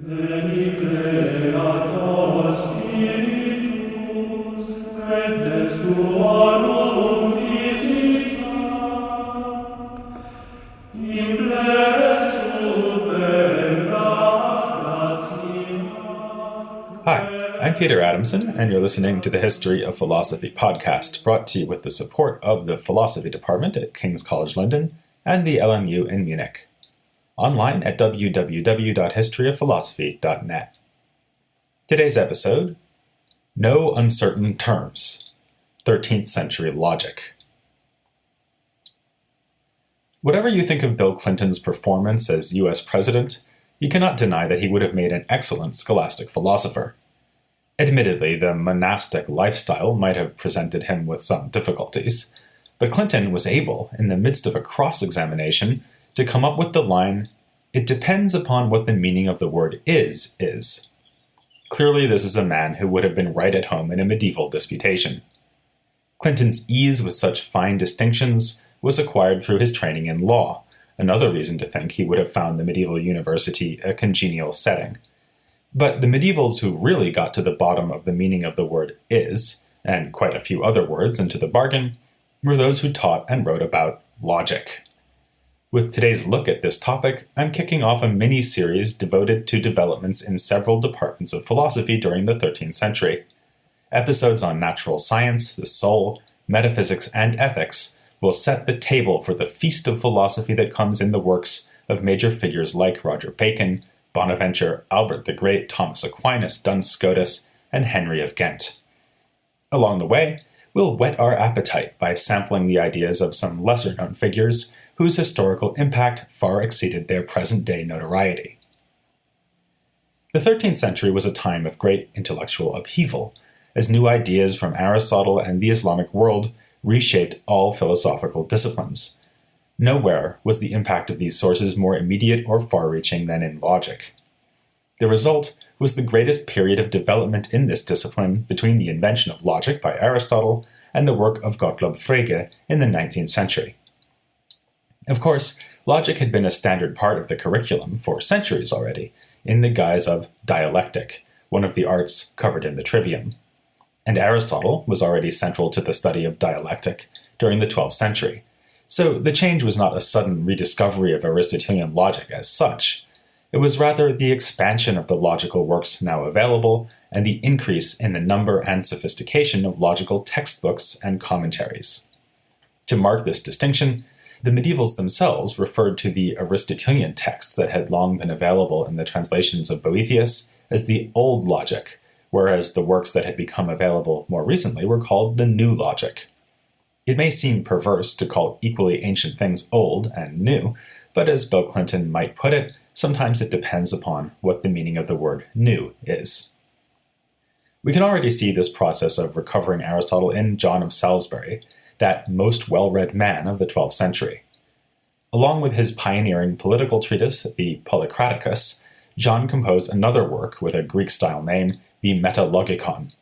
Veni creator spiritus, et des tuorum visita, implesut verba gratia. Hi, I'm Peter Adamson, and you're listening to the History of Philosophy podcast, brought to you with the support of the Philosophy Department at King's College London and the LMU in Munich. Online at www.historyofphilosophy.net. Today's episode, No Uncertain Terms, 13th Century Logic. Whatever you think of Bill Clinton's performance as U.S. President, you cannot deny that he would have made an excellent scholastic philosopher. Admittedly, the monastic lifestyle might have presented him with some difficulties, but Clinton was able, in the midst of a cross-examination, to come up with the line, "It depends upon what the meaning of the word is." Clearly, this is a man who would have been right at home in a medieval disputation. Clinton's ease with such fine distinctions was acquired through his training in law, another reason to think he would have found the medieval university a congenial setting. But the medievals who really got to the bottom of the meaning of the word is, and quite a few other words into the bargain, were those who taught and wrote about logic. With today's look at this topic, I'm kicking off a mini-series devoted to developments in several departments of philosophy during the 13th century. Episodes on natural science, the soul, metaphysics, and ethics will set the table for the feast of philosophy that comes in the works of major figures like Roger Bacon, Bonaventure, Albert the Great, Thomas Aquinas, Duns Scotus, and Henry of Ghent. Along the way, we'll whet our appetite by sampling the ideas of some lesser-known figures whose historical impact far exceeded their present-day notoriety. The 13th century was a time of great intellectual upheaval, as new ideas from Aristotle and the Islamic world reshaped all philosophical disciplines. Nowhere was the impact of these sources more immediate or far-reaching than in logic. The result was the greatest period of development in this discipline between the invention of logic by Aristotle and the work of Gottlob Frege in the 19th century. Of course, logic had been a standard part of the curriculum for centuries already, in the guise of dialectic, one of the arts covered in the Trivium. And Aristotle was already central to the study of dialectic during the 12th century. So the change was not a sudden rediscovery of Aristotelian logic as such. It was rather the expansion of the logical works now available and the increase in the number and sophistication of logical textbooks and commentaries. To mark this distinction, the medievals themselves referred to the Aristotelian texts that had long been available in the translations of Boethius as the Old Logic, whereas the works that had become available more recently were called the New Logic. It may seem perverse to call equally ancient things old and new, but as Bill Clinton might put it, sometimes it depends upon what the meaning of the word new is. We can already see this process of recovering Aristotle in John of Salisbury, that most well-read man of the 12th century. Along with his pioneering political treatise, the Polycraticus, John composed another work with a Greek-style name, the Metalogikon.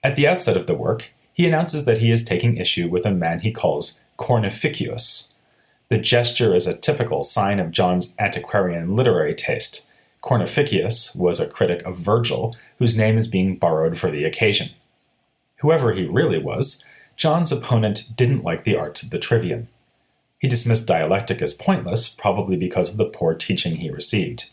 At the outset of the work, he announces that he is taking issue with a man he calls Cornificius. The gesture is a typical sign of John's antiquarian literary taste. Cornificius was a critic of Virgil, whose name is being borrowed for the occasion. Whoever he really was, John's opponent didn't like the arts of the Trivium. He dismissed dialectic as pointless, probably because of the poor teaching he received.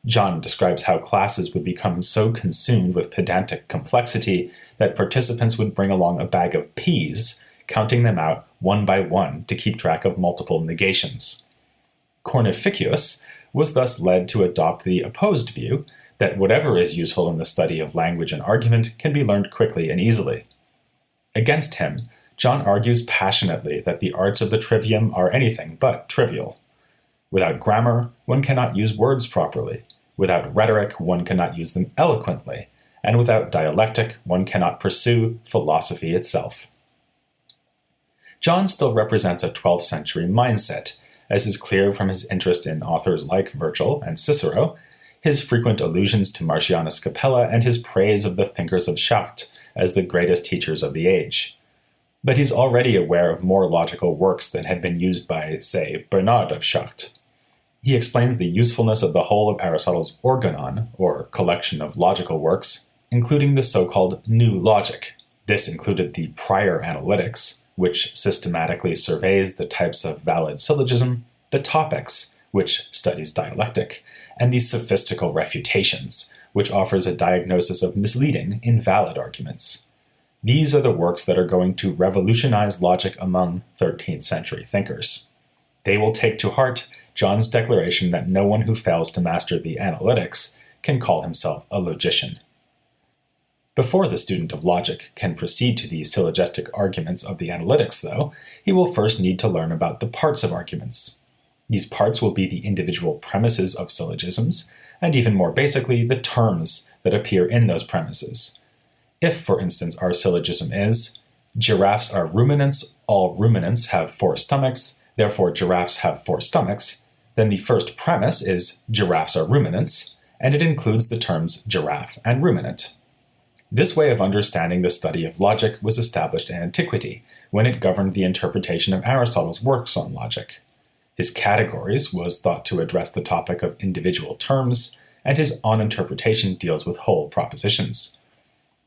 John describes how classes would become so consumed with pedantic complexity that participants would bring along a bag of peas, counting them out one by one to keep track of multiple negations. Cornificius was thus led to adopt the opposed view that whatever is useful in the study of language and argument can be learned quickly and easily. Against him, John argues passionately that the arts of the Trivium are anything but trivial. Without grammar, one cannot use words properly. Without rhetoric, one cannot use them eloquently. And without dialectic, one cannot pursue philosophy itself. John still represents a 12th century mindset, as is clear from his interest in authors like Virgil and Cicero, his frequent allusions to Marcianus Capella, and his praise of the thinkers of Chartres as the greatest teachers of the age. But he's already aware of more logical works than had been used by, say, Bernard of Chartres. He explains the usefulness of the whole of Aristotle's organon, or collection of logical works, including the so-called New Logic. This included the Prior Analytics, which systematically surveys the types of valid syllogism, the Topics, which studies dialectic, and the Sophistical Refutations, which offers a diagnosis of misleading, invalid arguments. These are the works that are going to revolutionize logic among 13th century thinkers. They will take to heart John's declaration that no one who fails to master the analytics can call himself a logician. Before the student of logic can proceed to the syllogistic arguments of the analytics, though, he will first need to learn about the parts of arguments. These parts will be the individual premises of syllogisms, and even more basically, the terms that appear in those premises. If, for instance, our syllogism is, giraffes are ruminants, all ruminants have 4 stomachs, therefore giraffes have 4 stomachs, then the first premise is giraffes are ruminants, and it includes the terms giraffe and ruminant. This way of understanding the study of logic was established in antiquity, when it governed the interpretation of Aristotle's works on logic. His categories was thought to address the topic of individual terms, and his On Interpretation deals with whole propositions.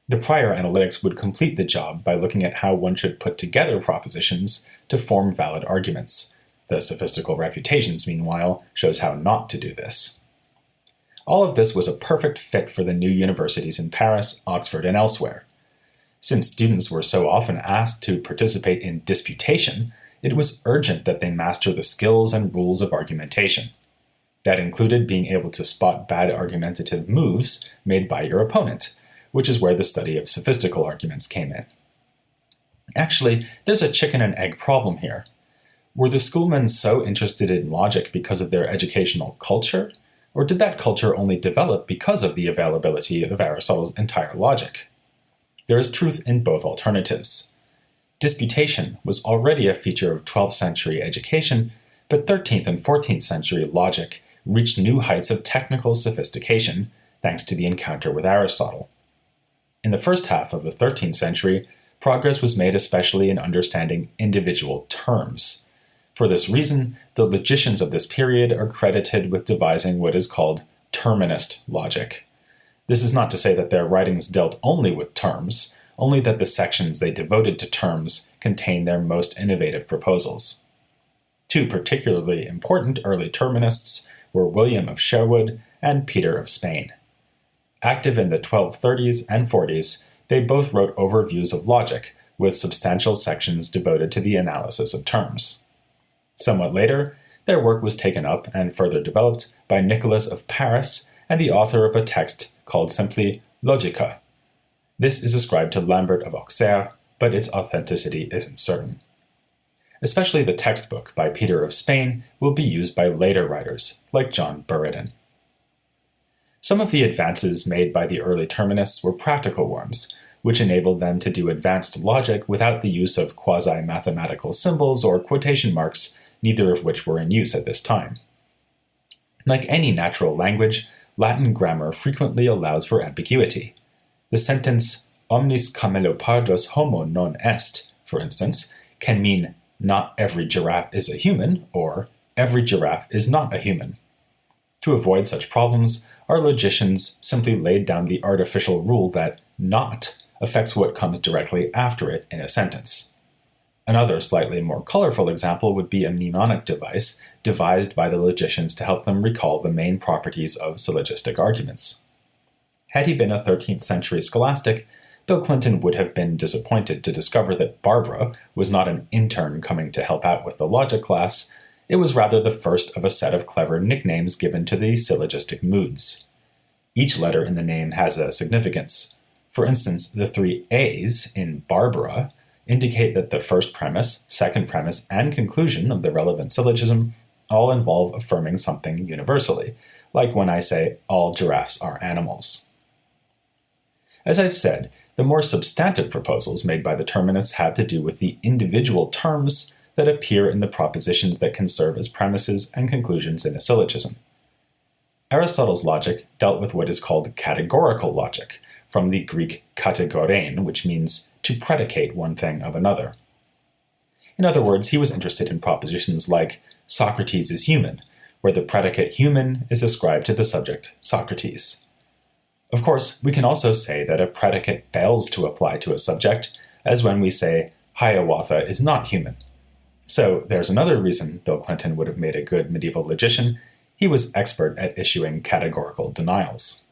The Prior Analytics would complete the job by looking at how one should put together propositions to form valid arguments. The Sophistical Refutations, meanwhile, shows how not to do this. All of this was a perfect fit for the new universities in Paris, Oxford, and elsewhere. Since students were so often asked to participate in disputation, it was urgent that they master the skills and rules of argumentation. That included being able to spot bad argumentative moves made by your opponent, which is where the study of sophistical arguments came in. Actually, there's a chicken and egg problem here. Were the schoolmen so interested in logic because of their educational culture? Or did that culture only develop because of the availability of Aristotle's entire logic? There is truth in both alternatives. Disputation was already a feature of 12th century education, but 13th and 14th century logic reached new heights of technical sophistication thanks to the encounter with Aristotle. In the first half of the 13th century, progress was made especially in understanding individual terms. For this reason, the logicians of this period are credited with devising what is called terminist logic. This is not to say that their writings dealt only with terms, only that the sections they devoted to terms contain their most innovative proposals. 2 particularly important early terminists were William of Sherwood and Peter of Spain. Active in the 1230s and 40s, they both wrote overviews of logic, with substantial sections devoted to the analysis of terms. Somewhat later, their work was taken up and further developed by Nicholas of Paris and the author of a text called simply Logica. This is ascribed to Lambert of Auxerre, but its authenticity isn't certain. Especially the textbook by Peter of Spain will be used by later writers, like John Buridan. Some of the advances made by the early terminists were practical ones, which enabled them to do advanced logic without the use of quasi-mathematical symbols or quotation marks, neither of which were in use at this time. Like any natural language, Latin grammar frequently allows for ambiguity. The sentence omnis camelopardos homo non est, for instance, can mean not every giraffe is a human, or every giraffe is not a human. To avoid such problems, our logicians simply laid down the artificial rule that not affects what comes directly after it in a sentence. Another slightly more colorful example would be a mnemonic device devised by the logicians to help them recall the main properties of syllogistic arguments. Had he been a 13th century scholastic, Bill Clinton would have been disappointed to discover that Barbara was not an intern coming to help out with the logic class. It was rather the first of a set of clever nicknames given to the syllogistic moods. Each letter in the name has a significance. For instance, the 3 A's in Barbara indicate that the first premise, second premise, and conclusion of the relevant syllogism all involve affirming something universally, like when I say all giraffes are animals. As I've said, the more substantive proposals made by the terminists have to do with the individual terms that appear in the propositions that can serve as premises and conclusions in a syllogism. Aristotle's logic dealt with what is called categorical logic, from the Greek kategorein, which means to predicate one thing of another. In other words, he was interested in propositions like Socrates is human, where the predicate human is ascribed to the subject Socrates. Of course, we can also say that a predicate fails to apply to a subject, as when we say Hiawatha is not human. So there's another reason Bill Clinton would have made a good medieval logician. He was expert at issuing categorical denials.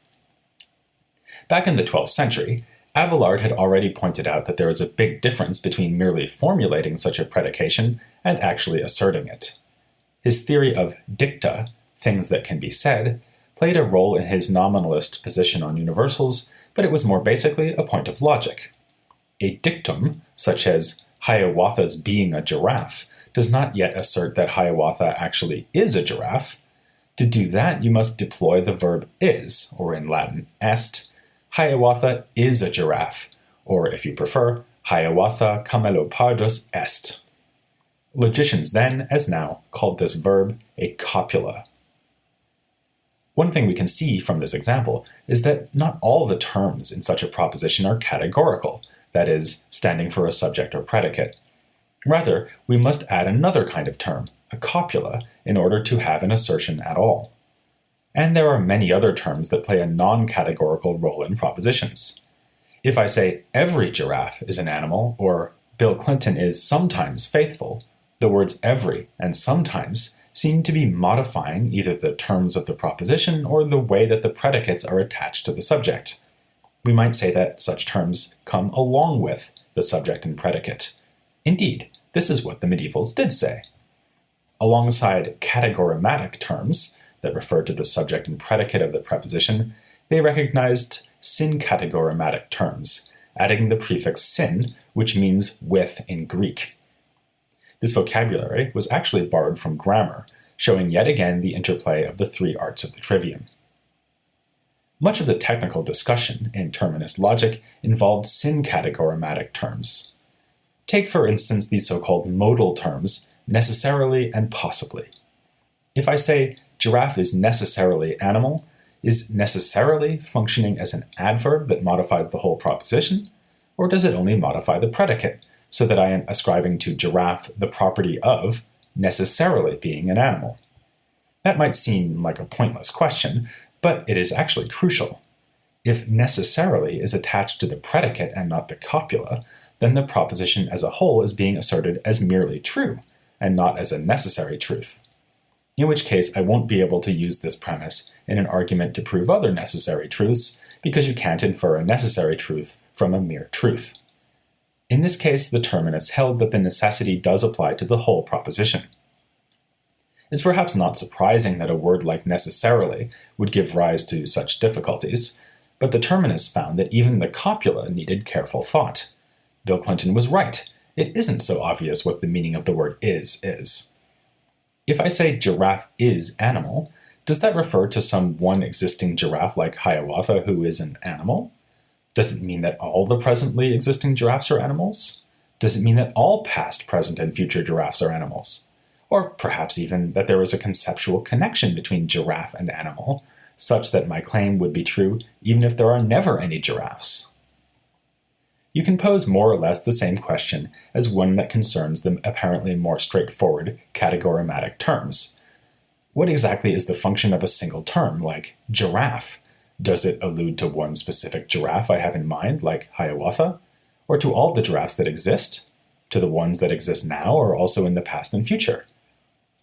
Back in the 12th century, Abelard had already pointed out that there was a big difference between merely formulating such a predication and actually asserting it. His theory of dicta, things that can be said, played a role in his nominalist position on universals, but it was more basically a point of logic. A dictum, such as Hiawatha's being a giraffe, does not yet assert that Hiawatha actually is a giraffe. To do that, you must deploy the verb is, or in Latin est. Hiawatha is a giraffe, or if you prefer, Hiawatha camelopardus est. Logicians then, as now, called this verb a copula. One thing we can see from this example is that not all the terms in such a proposition are categorical, that is, standing for a subject or predicate. Rather, we must add another kind of term, a copula, in order to have an assertion at all. And there are many other terms that play a non-categorical role in propositions. If I say every giraffe is an animal, or Bill Clinton is sometimes faithful, the words every and sometimes seem to be modifying either the terms of the proposition or the way that the predicates are attached to the subject. We might say that such terms come along with the subject and predicate. Indeed, this is what the medievals did say. Alongside categorimatic terms that refer to the subject and predicate of the preposition, they recognized syncategorimatic terms, adding the prefix syn, which means with in Greek. This vocabulary was actually borrowed from grammar, showing yet again the interplay of the three arts of the trivium. Much of the technical discussion in terminist logic involved syncategorimatic terms. Take, for instance, these so-called modal terms, necessarily and possibly. If I say giraffe is necessarily animal, is necessarily functioning as an adverb that modifies the whole proposition, or does it only modify the predicate, so that I am ascribing to giraffe the property of necessarily being an animal? That might seem like a pointless question, but it is actually crucial. If necessarily is attached to the predicate and not the copula, then the proposition as a whole is being asserted as merely true, and not as a necessary truth. In which case, I won't be able to use this premise in an argument to prove other necessary truths, because you can't infer a necessary truth from a mere truth. In this case, the terminists held that the necessity does apply to the whole proposition. It's perhaps not surprising that a word like necessarily would give rise to such difficulties, but the terminists found that even the copula needed careful thought. Bill Clinton was right. It isn't so obvious what the meaning of the word is. If I say giraffe is animal, does that refer to some one existing giraffe like Hiawatha who is an animal? Does it mean that all the presently existing giraffes are animals? Does it mean that all past, present, and future giraffes are animals? Or perhaps even that there is a conceptual connection between giraffe and animal, such that my claim would be true even if there are never any giraffes? You can pose more or less the same question as one that concerns the apparently more straightforward categorimatic terms. What exactly is the function of a single term, like giraffe? Does it allude to one specific giraffe I have in mind, like Hiawatha? Or to all the giraffes that exist? To the ones that exist now or also in the past and future?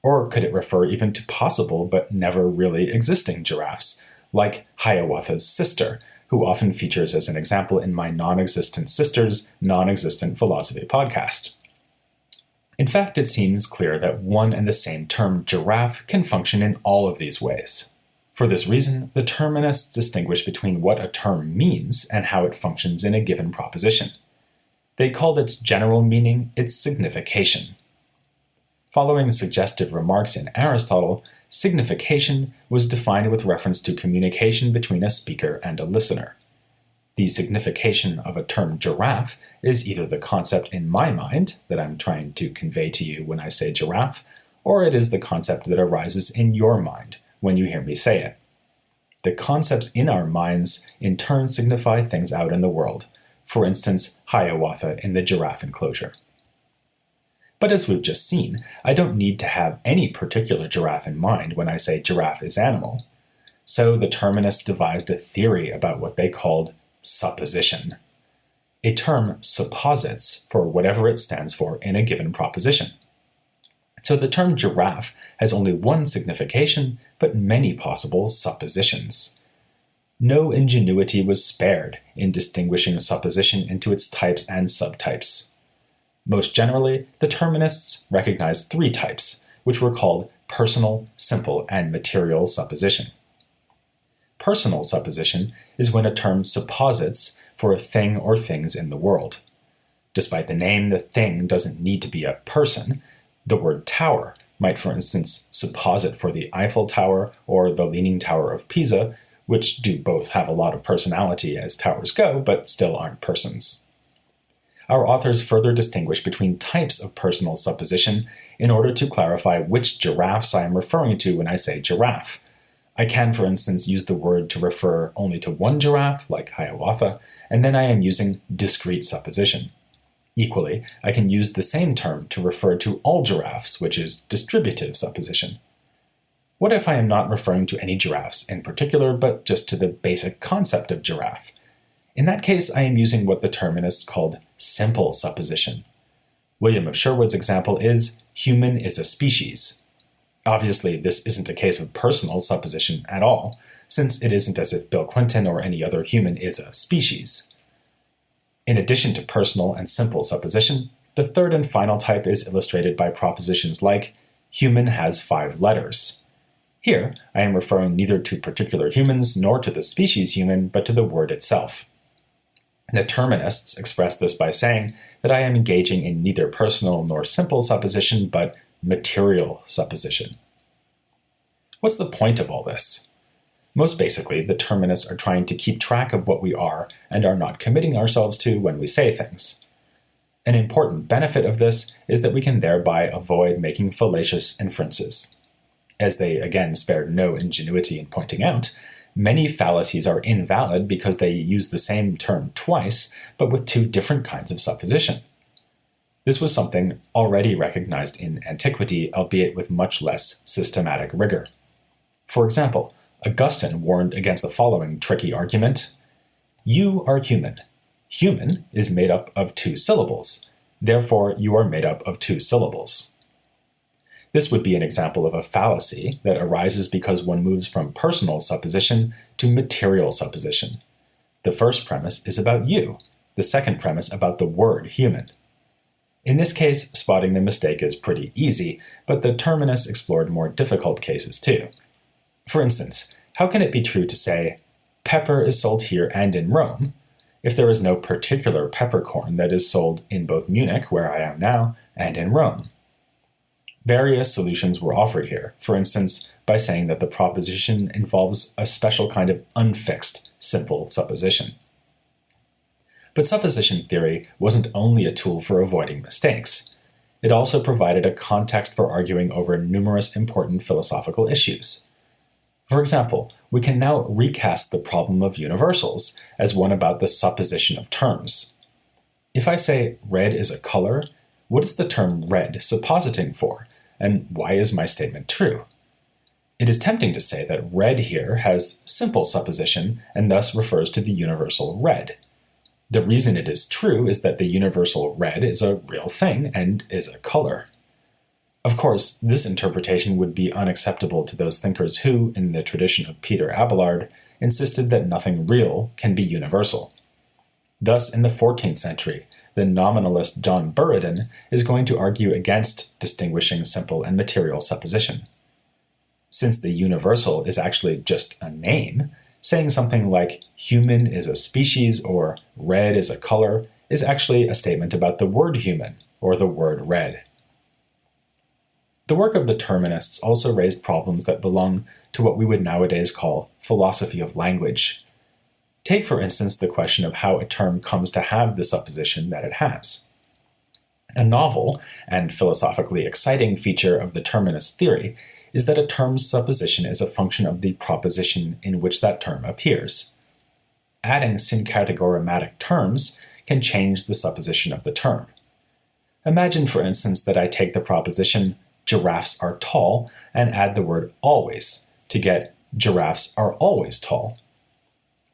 Or could it refer even to possible but never really existing giraffes, like Hiawatha's sister, who often features as an example in my Non-Existent Sisters, Non-Existent Philosophy podcast? In fact, it seems clear that one and the same term giraffe can function in all of these ways. For this reason, the terminists distinguish between what a term means and how it functions in a given proposition. They called its general meaning its signification. Following suggestive remarks in Aristotle, signification was defined with reference to communication between a speaker and a listener. The signification of a term giraffe is either the concept in my mind that I'm trying to convey to you when I say giraffe, or it is the concept that arises in your mind when you hear me say it. The concepts in our minds in turn signify things out in the world, for instance, Hiawatha in the giraffe enclosure. But as we've just seen, I don't need to have any particular giraffe in mind when I say giraffe is animal. So the terminists devised a theory about what they called supposition. A term supposits for whatever it stands for in a given proposition. So the term giraffe has only one signification, but many possible suppositions. No ingenuity was spared in distinguishing supposition into its types and subtypes. Most generally, the terminists recognized three types, which were called personal, simple, and material supposition. Personal supposition is when a term supposits for a thing or things in the world. Despite the name, the thing doesn't need to be a person. The word tower might, for instance, supposit for the Eiffel Tower or the Leaning Tower of Pisa, which do both have a lot of personality as towers go, but still aren't persons. Our authors further distinguish between types of personal supposition in order to clarify which giraffes I am referring to when I say giraffe. I can, for instance, use the word to refer only to one giraffe, like Hiawatha, and then I am using discrete supposition. Equally, I can use the same term to refer to all giraffes, which is distributive supposition. What if I am not referring to any giraffes in particular, but just to the basic concept of giraffe? In that case, I am using what the terminists called simple supposition. William of Sherwood's example is, human is a species. Obviously, this isn't a case of personal supposition at all, since it isn't as if Bill Clinton or any other human is a species. In addition to personal and simple supposition, the third and final type is illustrated by propositions like, human has 5 letters. Here, I am referring neither to particular humans nor to the species human, but to the word itself. The terminists express this by saying that I am engaging in neither personal nor simple supposition, but material supposition. What's the point of all this? Most basically, the terminists are trying to keep track of what we are and are not committing ourselves to when we say things. An important benefit of this is that we can thereby avoid making fallacious inferences. As they again spared no ingenuity in pointing out, many fallacies are invalid because they use the same term twice, but with 2 different kinds of supposition. This was something already recognized in antiquity, albeit with much less systematic rigor. For example, Augustine warned against the following tricky argument. You are human. Human is made up of 2 syllables. Therefore, you are made up of 2 syllables. This would be an example of a fallacy that arises because one moves from personal supposition to material supposition. The first premise is about you, the second premise about the word human. In this case, spotting the mistake is pretty easy, but the terminists explored more difficult cases too. For instance, how can it be true to say, pepper is sold here and in Rome, if there is no particular peppercorn that is sold in both Munich, where I am now, and in Rome? Various solutions were offered here, for instance, by saying that the proposition involves a special kind of unfixed, simple supposition. But supposition theory wasn't only a tool for avoiding mistakes. It also provided a context for arguing over numerous important philosophical issues. For example, we can now recast the problem of universals as one about the supposition of terms. If I say red is a color, what is the term red suppositing for, and why is my statement true? It is tempting to say that red here has simple supposition and thus refers to the universal red. The reason it is true is that the universal red is a real thing and is a color. Of course, this interpretation would be unacceptable to those thinkers who, in the tradition of Peter Abelard, insisted that nothing real can be universal. Thus, in the 14th century, the nominalist John Buridan is going to argue against distinguishing simple and material supposition. Since the universal is actually just a name, saying something like human is a species or red is a color is actually a statement about the word human or the word red. The work of the terminists also raised problems that belong to what we would nowadays call philosophy of language. Take, for instance, the question of how a term comes to have the supposition that it has. A novel and philosophically exciting feature of the terminist theory is that a term's supposition is a function of the proposition in which that term appears. Adding syncategorematic terms can change the supposition of the term. Imagine, for instance, that I take the proposition giraffes are tall and add the word always to get giraffes are always tall.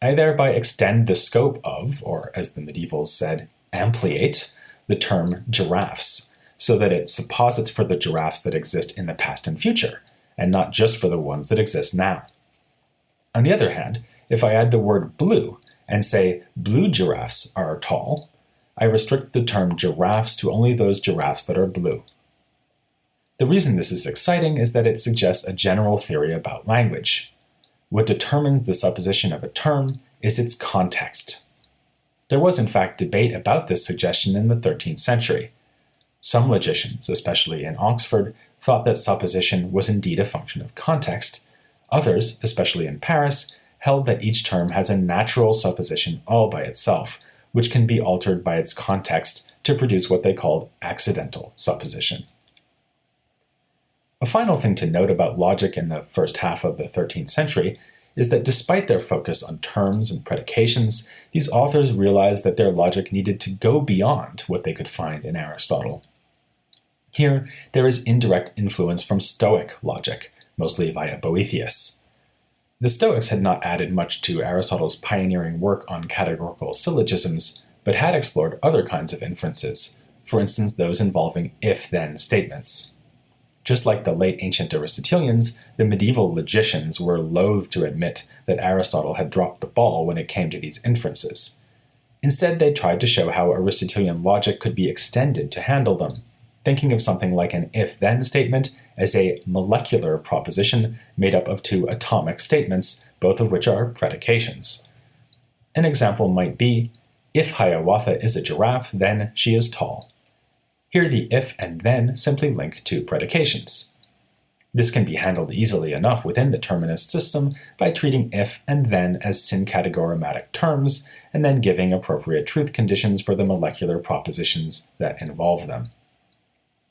I thereby extend the scope of, or as the medievals said, ampliate, the term giraffes, so that it supposits for the giraffes that exist in the past and future, and not just for the ones that exist now. On the other hand, if I add the word blue and say blue giraffes are tall, I restrict the term giraffes to only those giraffes that are blue. The reason this is exciting is that it suggests a general theory about language. What determines the supposition of a term is its context. There was in fact debate about this suggestion in the 13th century. Some logicians, especially in Oxford, thought that supposition was indeed a function of context. Others, especially in Paris, held that each term has a natural supposition all by itself, which can be altered by its context to produce what they called accidental supposition. A final thing to note about logic in the first half of the 13th century is that despite their focus on terms and predications, these authors realized that their logic needed to go beyond what they could find in Aristotle. Here, there is indirect influence from Stoic logic, mostly via Boethius. The Stoics had not added much to Aristotle's pioneering work on categorical syllogisms, but had explored other kinds of inferences, for instance those involving if-then statements. Just like the late ancient Aristotelians, the medieval logicians were loath to admit that Aristotle had dropped the ball when it came to these inferences. Instead, they tried to show how Aristotelian logic could be extended to handle them, thinking of something like an if-then statement as a molecular proposition made up of two atomic statements, both of which are predications. An example might be, if Hiawatha is a giraffe, then she is tall. Here the if and then simply link to predications. This can be handled easily enough within the terminist system by treating if and then as syncategorematic terms, and then giving appropriate truth conditions for the molecular propositions that involve them.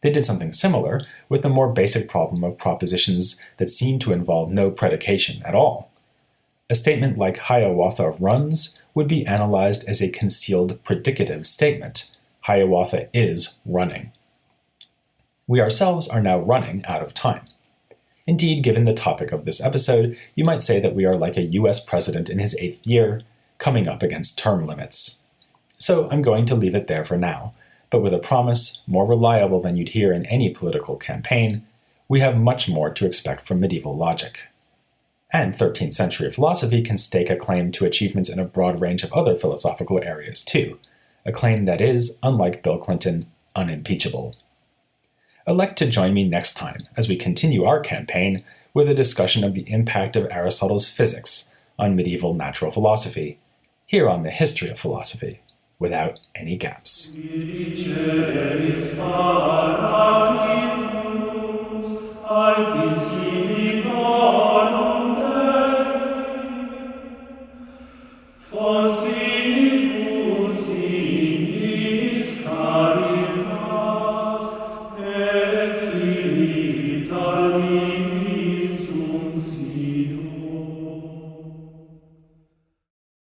They did something similar with the more basic problem of propositions that seem to involve no predication at all. A statement like Hiawatha runs would be analyzed as a concealed predicative statement. Hiawatha is running. We ourselves are now running out of time. Indeed, given the topic of this episode, you might say that we are like a US president in his 8th year, coming up against term limits. So I'm going to leave it there for now, but with a promise more reliable than you'd hear in any political campaign, we have much more to expect from medieval logic. And 13th century philosophy can stake a claim to achievements in a broad range of other philosophical areas too, a claim that is, unlike Bill Clinton, unimpeachable. Elect to join me next time as we continue our campaign with a discussion of the impact of Aristotle's physics on medieval natural philosophy, here on the History of Philosophy, without any gaps.